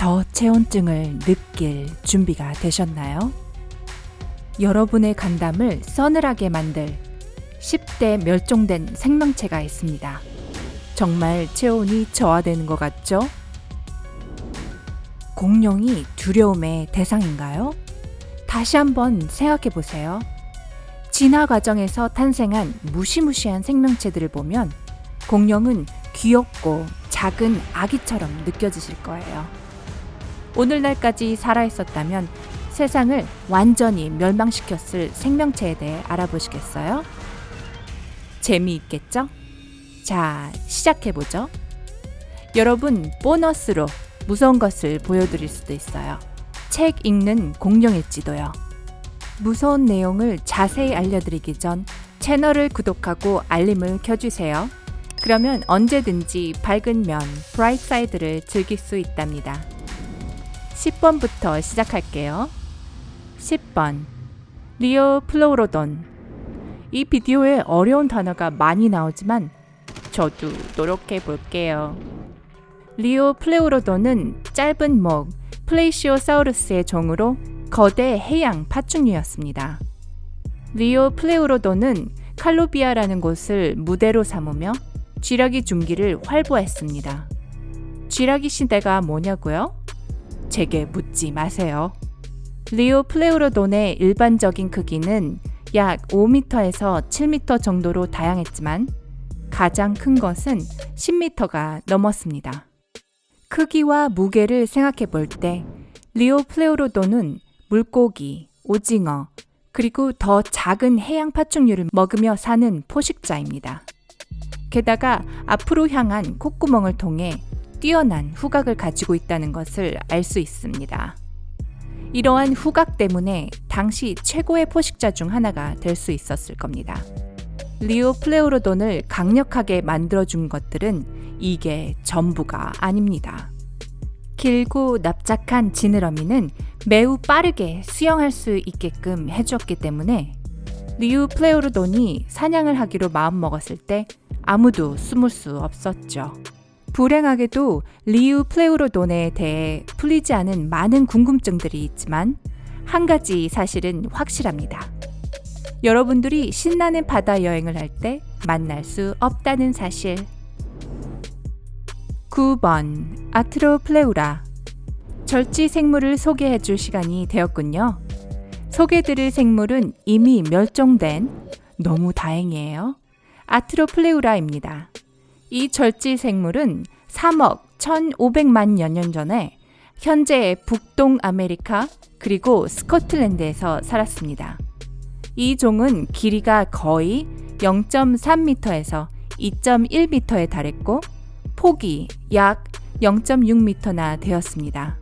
저체온증을 느낄 준비가 되셨나요? 여러분의 간담을 서늘하게 만들 10대 멸종된 생명체가 있습니다. 정말 체온이 저하되는 것 같죠? 공룡이 두려움의 대상인가요? 다시 한번 생각해 보세요. 진화 과정에서 탄생한 무시무시한 생명체들을 보면 공룡은 귀엽고 작은 아기처럼 느껴지실 거예요. 오늘날까지 살아있었다면 세상을 완전히 멸망시켰을 생명체에 대해 알아보시겠어요? 재미있겠죠? 자, 시작해보죠. 여러분, 보너스로 무서운 것을 보여드릴 수도 있어요. 책 읽는 공룡일지도요. 무서운 내용을 자세히 알려드리기 전 채널을 구독하고 알림을 켜주세요. 그러면 언제든지 밝은 면, 브라이트 사이드를 즐길 수 있답니다. 10번부터 시작할게요. 10번, 리오플레우로돈. 이 비디오에 어려운 단어가 많이 나오지만 저도 노력해 볼게요. 리오플레우로돈은 짧은 목, 플레이시오사우루스의 종으로 거대 해양 파충류였습니다. 리오플레우로돈은 칼로비아라는 곳을 무대로 삼으며 쥐라기 중기를 활보했습니다. 쥐라기 시대가 뭐냐고요? 제게 묻지 마세요. 리오플레우로돈의 일반적인 크기는 약 5m에서 7m 정도로 다양했지만 가장 큰 것은 10m가 넘었습니다. 크기와 무게를 생각해 볼 때 리오플레우로돈은 물고기, 오징어, 그리고 더 작은 해양 파충류를 먹으며 사는 포식자입니다. 게다가 앞으로 향한 콧구멍을 통해 뛰어난 후각을 가지고 있다는 것을 알 수 있습니다. 이러한 후각 때문에 당시 최고의 포식자 중 하나가 될 수 있었을 겁니다. 리오플레우로돈을 강력하게 만들어준 것들은 이게 전부가 아닙니다. 길고 납작한 지느러미는 매우 빠르게 수영할 수 있게끔 해주었기 때문에 리오플레우로돈이 사냥을 하기로 마음먹었을 때 아무도 숨을 수 없었죠. 불행하게도 리오플레우로돈에 대해 풀리지 않은 많은 궁금증들이 있지만 한 가지 사실은 확실합니다. 여러분들이 신나는 바다 여행을 할 때 만날 수 없다는 사실. 9번, 아트로플레우라. 절지 생물을 소개해 줄 시간이 되었군요. 소개해드릴 생물은 이미 멸종된, 너무 다행이에요, 아트로플레우라입니다. 이 절지 생물은 3억 1,500만여 년 전에 현재의 북동 아메리카 그리고 스코틀랜드에서 살았습니다. 이 종은 길이가 거의 0.3m에서 2.1m에 달했고 폭이 약 0.6m나 되었습니다.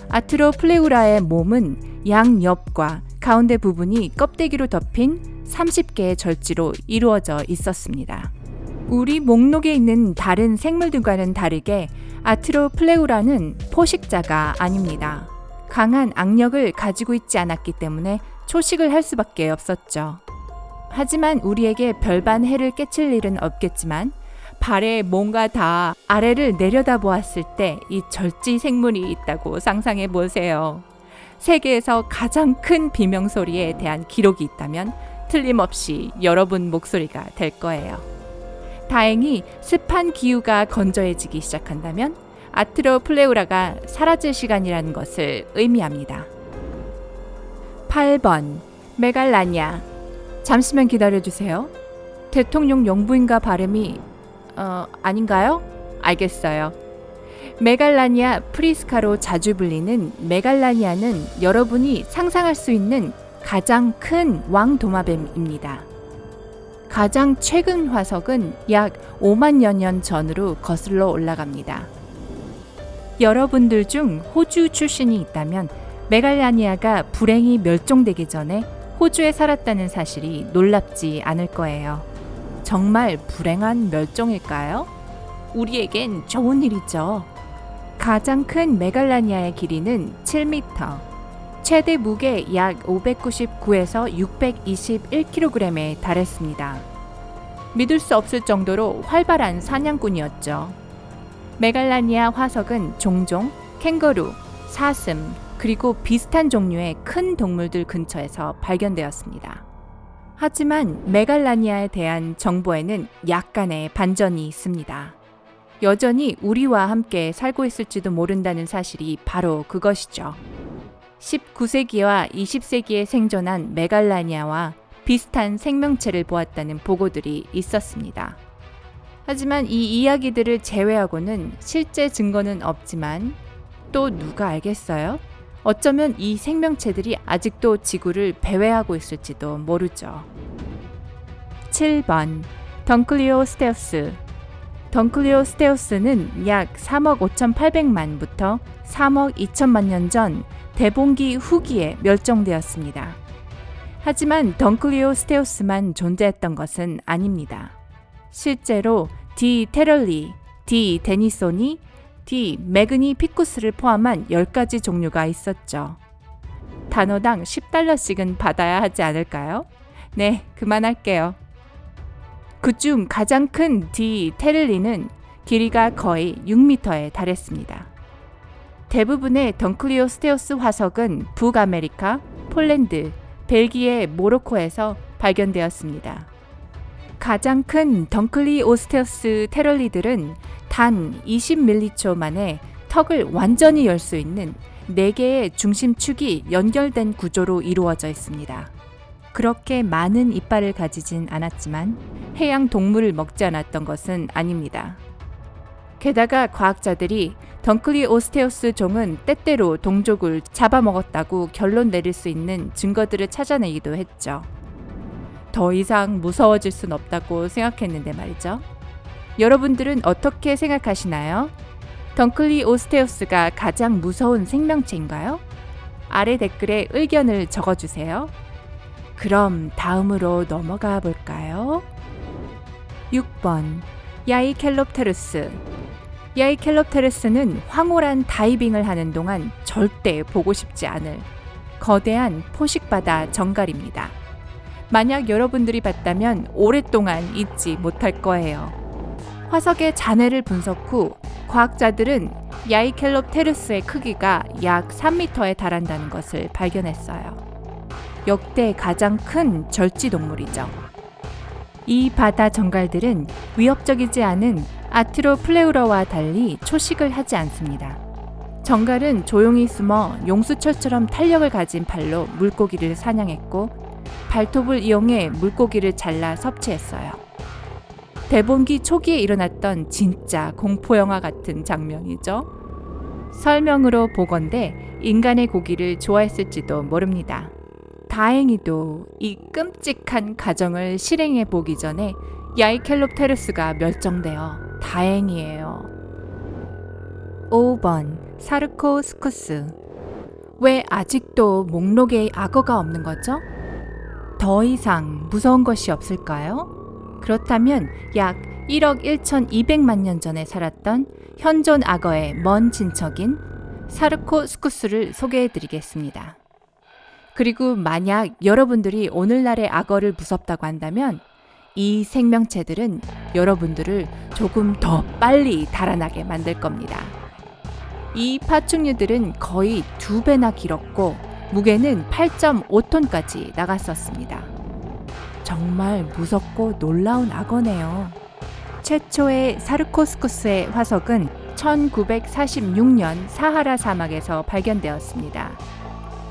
아트로플레우라의 몸은 양옆과 가운데 부분이 껍데기로 덮인 30개의 절지로 이루어져 있었습니다. 우리 목록에 있는 다른 생물들과는 다르게 아트로플레우라는 포식자가 아닙니다. 강한 악력을 가지고 있지 않았기 때문에 초식을 할 수밖에 없었죠. 하지만 우리에게 별반 해를 끼칠 일은 없겠지만 발에 뭔가 다 아래를 내려다보았을 때 이 절지 생물이 있다고 상상해 보세요. 세계에서 가장 큰 비명소리에 대한 기록이 있다면 틀림없이 여러분 목소리가 될 거예요. 다행히 습한 기후가 건조해지기 시작한다면 아트로플레우라가 사라질 시간이라는 것을 의미합니다. 8번, 메갈라니아. 잠시만 기다려주세요. 대통령 영부인과 발음이 아닌가요? 알겠어요. 메갈라니아 프리스카로 자주 불리는 메갈라니아는 여러분이 상상할 수 있는 가장 큰 왕도마뱀입니다. 가장 최근 화석은 약 5만여 년 전으로 거슬러 올라갑니다. 여러분들 중 호주 출신이 있다면 메갈라니아가 불행히 멸종되기 전에 호주에 살았다는 사실이 놀랍지 않을 거예요. 정말 불행한 멸종일까요? 우리에겐 좋은 일이죠. 가장 큰 메갈라니아의 길이는 7m, 최대 무게 약 599에서 621kg에 달했습니다. 믿을 수 없을 정도로 활발한 사냥꾼이었죠. 메갈라니아 화석은 종종 캥거루, 사슴, 그리고 비슷한 종류의 큰 동물들 근처에서 발견되었습니다. 하지만 메갈라니아에 대한 정보에는 약간의 반전이 있습니다. 여전히 우리와 함께 살고 있을지도 모른다는 사실이 바로 그것이죠. 19세기와 20세기에 생존한 메갈라니아와 비슷한 생명체를 보았다는 보고들이 있었습니다. 하지만 이 이야기들을 제외하고는 실제 증거는 없지만 또 누가 알겠어요? 어쩌면 이 생명체들이 아직도 지구를 배회하고 있을지도 모르죠. 7번 덩클리오스테우스. 덩클리오스테우스는 약 3억 5,800만부터 3억 2천만 년 전 대봉기 후기에 멸종되었습니다. 하지만 덩클리오스테우스만 존재했던 것은 아닙니다. 실제로 디 테럴리, 디 데니소니, 디 매그니피쿠스를 포함한 10가지 종류가 있었죠. 단어당 $10씩은 받아야 하지 않을까요? 네, 그만할게요. 그중 가장 큰 디 테를리는 길이가 거의 6m에 달했습니다. 대부분의 덩클리오스테우스 화석은 북아메리카, 폴란드, 벨기에, 모로코에서 발견되었습니다. 가장 큰 덩클리오스테우스 테럴리들은 단 20밀리초 만에 턱을 완전히 열 수 있는 4개의 중심축이 연결된 구조로 이루어져 있습니다. 그렇게 많은 이빨을 가지진 않았지만 해양 동물을 먹지 않았던 것은 아닙니다. 게다가 과학자들이 덩클리오스테우스 종은 때때로 동족을 잡아먹었다고 결론 내릴 수 있는 증거들을 찾아내기도 했죠. 더 이상 무서워질 순 없다고 생각했는데 말이죠. 여러분들은 어떻게 생각하시나요? 덩클리오스테우스가 가장 무서운 생명체인가요? 아래 댓글에 의견을 적어주세요. 그럼 다음으로 넘어가 볼까요? 6번 야이켈롭테루스. 야이켈롭테루스는 황홀한 다이빙을 하는 동안 절대 보고 싶지 않을 거대한 포식바다 정갈입니다. 만약 여러분들이 봤다면 오랫동안 잊지 못할 거예요. 화석의 잔해를 분석 후 과학자들은 야이켈롭테루스의 크기가 약 3m에 달한다는 것을 발견했어요. 역대 가장 큰 절지동물이죠. 이 바다 정갈들은 위협적이지 않은 아트로플레우러와 달리 초식을 하지 않습니다. 정갈은 조용히 숨어 용수철처럼 탄력을 가진 발로 물고기를 사냥했고 발톱을 이용해 물고기를 잘라 섭취했어요. 대봉기 초기에 일어났던 진짜 공포영화 같은 장면이죠. 설명으로 보건대 인간의 고기를 좋아했을지도 모릅니다. 다행히도 이 끔찍한 가정을 실행해 보기 전에 야이켈롭테루스가 멸종되어 다행이에요. 5번 사르코스쿠스. 왜 아직도 목록에 악어가 없는 거죠? 더 이상 무서운 것이 없을까요? 그렇다면 약 1억 1,200만 년 전에 살았던 현존 악어의 먼 친척인 사르코스쿠스를 소개해 드리겠습니다. 그리고 만약 여러분들이 오늘날의 악어를 무섭다고 한다면 이 생명체들은 여러분들을 조금 더 빨리 달아나게 만들 겁니다. 이 파충류들은 거의 2배나 길었고 무게는 8.5톤까지 나갔었습니다. 정말 무섭고 놀라운 악어네요. 최초의 사르코스쿠스의 화석은 1946년 사하라 사막에서 발견되었습니다.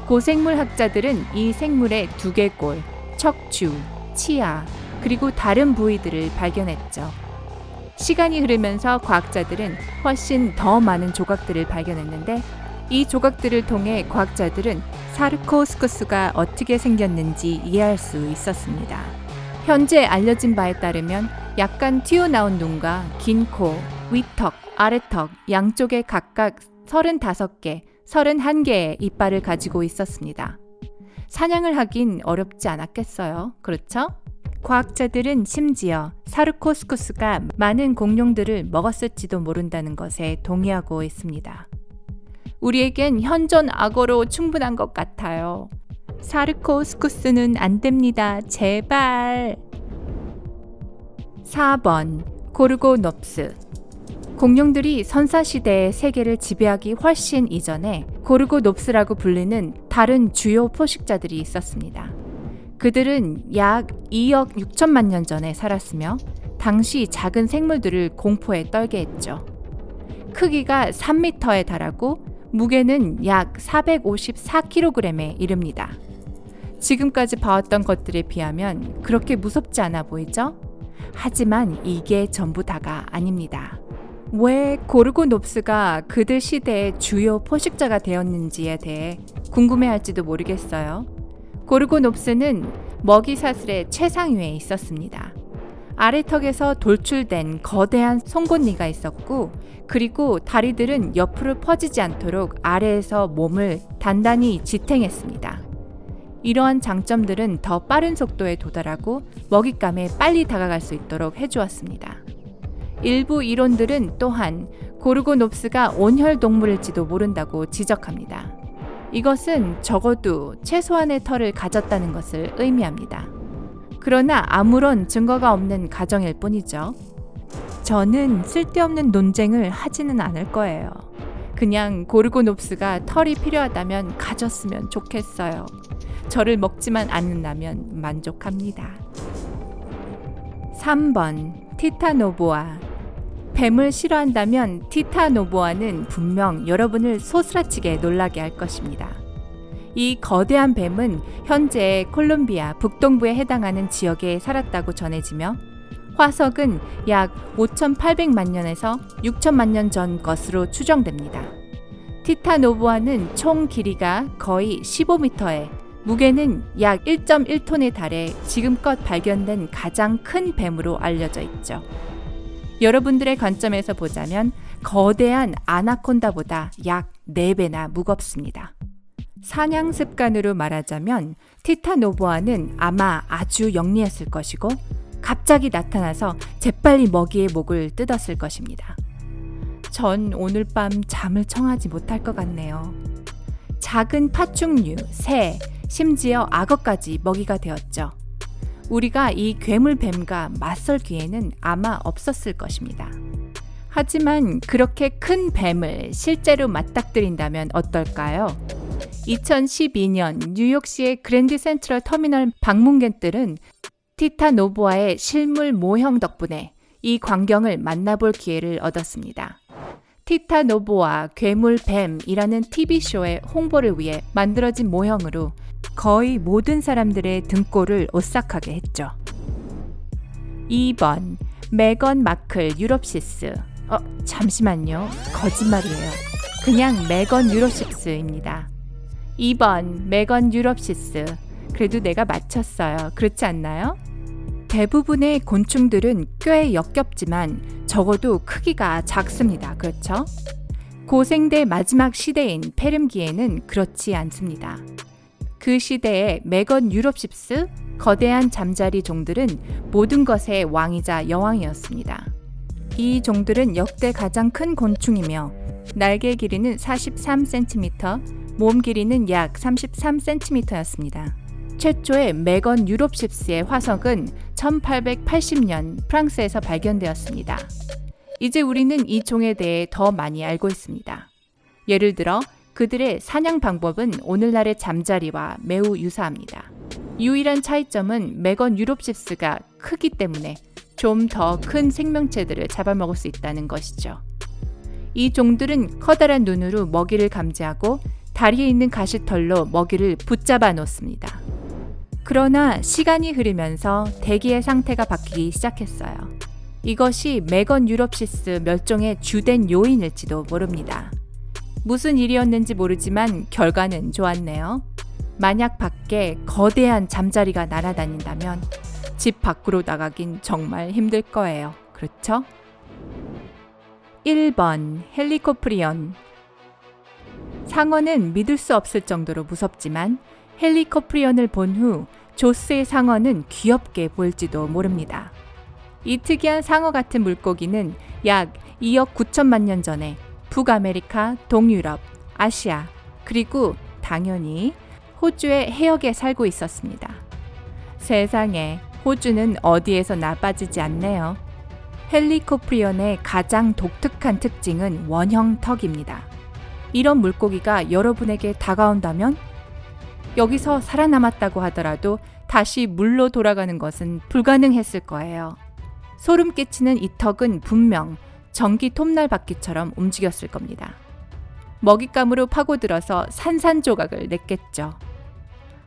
고생물 학자들은 이 생물의 두개골, 척추, 치아, 그리고 다른 부위들을 발견했죠. 시간이 흐르면서 과학자들은 훨씬 더 많은 조각들을 발견했는데 이 조각들을 통해 과학자들은 사르코스쿠스가 어떻게 생겼는지 이해할 수 있었습니다. 현재 알려진 바에 따르면 약간 튀어나온 눈과 긴 코, 윗턱, 아래턱 양쪽에 각각 35개, 31개의 이빨을 가지고 있었습니다. 사냥을 하긴 어렵지 않았겠어요. 그렇죠? 과학자들은 심지어 사르코스쿠스가 많은 공룡들을 먹었을지도 모른다는 것에 동의하고 있습니다. 우리에겐 현존 악어로 충분한 것 같아요. 사르코스쿠스는 안 됩니다. 제발. 4번 고르고놉스. 공룡들이 선사시대의 세계를 지배하기 훨씬 이전에 고르고놉스라고 불리는 다른 주요 포식자들이 있었습니다. 그들은 약 2억 6천만 년 전에 살았으며 당시 작은 생물들을 공포에 떨게 했죠. 크기가 3m에 달하고 무게는 약 454kg에 이릅니다. 지금까지 봐왔던 것들에 비하면 그렇게 무섭지 않아 보이죠? 하지만 이게 전부 다가 아닙니다. 왜 고르고놉스가 그들 시대의 주요 포식자가 되었는지에 대해 궁금해할지도 모르겠어요. 고르고놉스는 먹이 사슬의 최상위에 있었습니다. 아래턱에서 돌출된 거대한 송곳니가 있었고, 그리고 다리들은 옆으로 퍼지지 않도록 아래에서 몸을 단단히 지탱했습니다. 이러한 장점들은 더 빠른 속도에 도달하고 먹잇감에 빨리 다가갈 수 있도록 해주었습니다. 일부 이론들은 또한 고르고놉스가 온혈 동물일지도 모른다고 지적합니다. 이것은 적어도 최소한의 털을 가졌다는 것을 의미합니다. 그러나 아무런 증거가 없는 가정일 뿐이죠. 저는 쓸데없는 논쟁을 하지는 않을 거예요. 그냥 고르고놉스가 털이 필요하다면 가졌으면 좋겠어요. 저를 먹지만 않는다면 만족합니다. 3번 티타노보아. 뱀을 싫어한다면 티타노보아는 분명 여러분을 소스라치게 놀라게 할 것입니다. 이 거대한 뱀은 현재 콜롬비아 북동부에 해당하는 지역에 살았다고 전해지며 화석은 약 5,800만 년에서 6천만 년 전 것으로 추정됩니다. 티타노보아는 총 길이가 거의 15m에 무게는 약 1.1톤에 달해 지금껏 발견된 가장 큰 뱀으로 알려져 있죠. 여러분들의 관점에서 보자면 거대한 아나콘다보다 약 4배나 무겁습니다. 사냥 습관으로 말하자면 티타노보아는 아마 아주 영리했을 것이고 갑자기 나타나서 재빨리 먹이의 목을 뜯었을 것입니다. 전 오늘 밤 잠을 청하지 못할 것 같네요. 작은 파충류, 새, 심지어 악어까지 먹이가 되었죠. 우리가 이 괴물뱀과 맞설 기회는 아마 없었을 것입니다. 하지만 그렇게 큰 뱀을 실제로 맞닥뜨린다면 어떨까요? 2012년 뉴욕시의 그랜드 센트럴 터미널 방문객들은 티타노보아의 실물 모형 덕분에 이 광경을 만나볼 기회를 얻었습니다. 티타노보아 괴물뱀이라는 TV쇼의 홍보를 위해 만들어진 모형으로 거의 모든 사람들의 등골을 오싹하게 했죠. 2번 메건 마클 유럽시스. 잠시만요. 거짓말이에요. 그냥 메건 유럽시스입니다. 2번 메건 유럽시스. 그래도 내가 맞췄어요. 그렇지 않나요? 대부분의 곤충들은 꽤 역겹지만 적어도 크기가 작습니다. 그렇죠? 고생대 마지막 시대인 페름기에는 그렇지 않습니다. 그 시대의 메건 유럽십스, 거대한 잠자리 종들은 모든 것의 왕이자 여왕이었습니다. 이 종들은 역대 가장 큰 곤충이며 날개 길이는 43cm, 몸 길이는 약 33cm였습니다. 최초의 메건 유럽십스의 화석은 1880년 프랑스에서 발견되었습니다. 이제 우리는 이 종에 대해 더 많이 알고 있습니다. 예를 들어 그들의 사냥 방법은 오늘날의 잠자리와 매우 유사합니다. 유일한 차이점은 메건 유럽십스가 크기 때문에 좀 더 큰 생명체들을 잡아먹을 수 있다는 것이죠. 이 종들은 커다란 눈으로 먹이를 감지하고 다리에 있는 가시털로 먹이를 붙잡아 놓습니다. 그러나 시간이 흐르면서 대기의 상태가 바뀌기 시작했어요. 이것이 메건 유럽시스 멸종의 주된 요인일지도 모릅니다. 무슨 일이었는지 모르지만 결과는 좋았네요. 만약 밖에 거대한 잠자리가 날아다닌다면 집 밖으로 나가긴 정말 힘들 거예요. 그렇죠? 1번 헬리코프리온. 상어는 믿을 수 없을 정도로 무섭지만 헬리코프리온을 본 후 조스의 상어는 귀엽게 보일지도 모릅니다. 이 특이한 상어 같은 물고기는 약 2억 9천만 년 전에 북아메리카, 동유럽, 아시아, 그리고 당연히 호주의 해역에 살고 있었습니다. 세상에, 호주는 어디에서나 빠지지 않네요. 헬리코프리온의 가장 독특한 특징은 원형 턱입니다. 이런 물고기가 여러분에게 다가온다면 여기서 살아남았다고 하더라도 다시 물로 돌아가는 것은 불가능했을 거예요. 소름 끼치는 이 턱은 분명 전기 톱날바퀴처럼 움직였을 겁니다. 먹잇감으로 파고들어서 산산조각을 냈겠죠.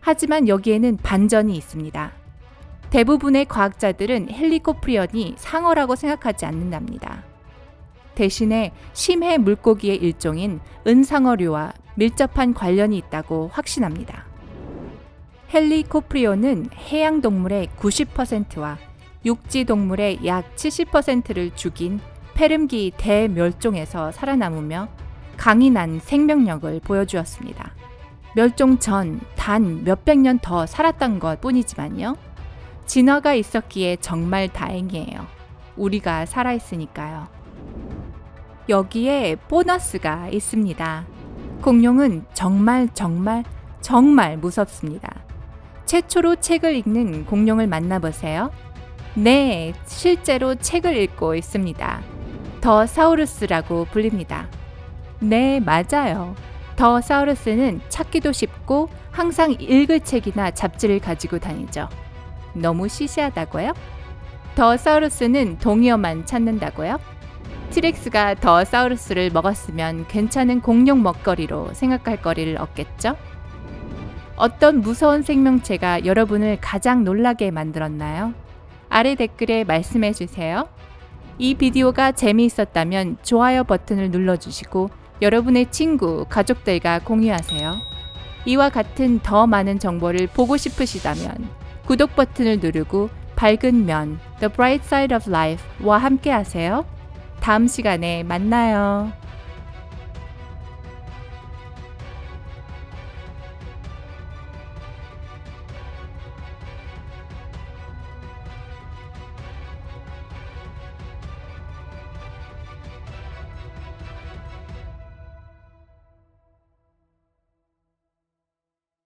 하지만 여기에는 반전이 있습니다. 대부분의 과학자들은 헬리코프리온이 상어라고 생각하지 않는답니다. 대신에 심해 물고기의 일종인 은상어류와 밀접한 관련이 있다고 확신합니다. 헬리코프리온은 해양동물의 90%와 육지동물의 약 70%를 죽인 페름기 대멸종에서 살아남으며 강인한 생명력을 보여주었습니다. 멸종 전 단 몇백 년 더 살았던 것 뿐이지만요. 진화가 있었기에 정말 다행이에요. 우리가 살아있으니까요. 여기에 보너스가 있습니다. 공룡은 정말 무섭습니다. 최초로 책을 읽는 공룡을 만나보세요. 네, 실제로 책을 읽고 있습니다. 더 사우루스라고 불립니다. 네, 맞아요. 더 사우루스는 찾기도 쉽고 항상 읽을 책이나 잡지를 가지고 다니죠. 너무 시시하다고요? 더 사우루스는 동의어만 찾는다고요? 티렉스가 더 사우루스를 먹었으면 괜찮은 공룡 먹거리로 생각할 거리를 얻겠죠? 어떤 무서운 생명체가 여러분을 가장 놀라게 만들었나요? 아래 댓글에 말씀해 주세요. 이 비디오가 재미있었다면 좋아요 버튼을 눌러주시고 여러분의 친구, 가족들과 공유하세요. 이와 같은 더 많은 정보를 보고 싶으시다면 구독 버튼을 누르고 밝은 면, The Bright Side of Life와 함께 하세요. 다음 시간에 만나요.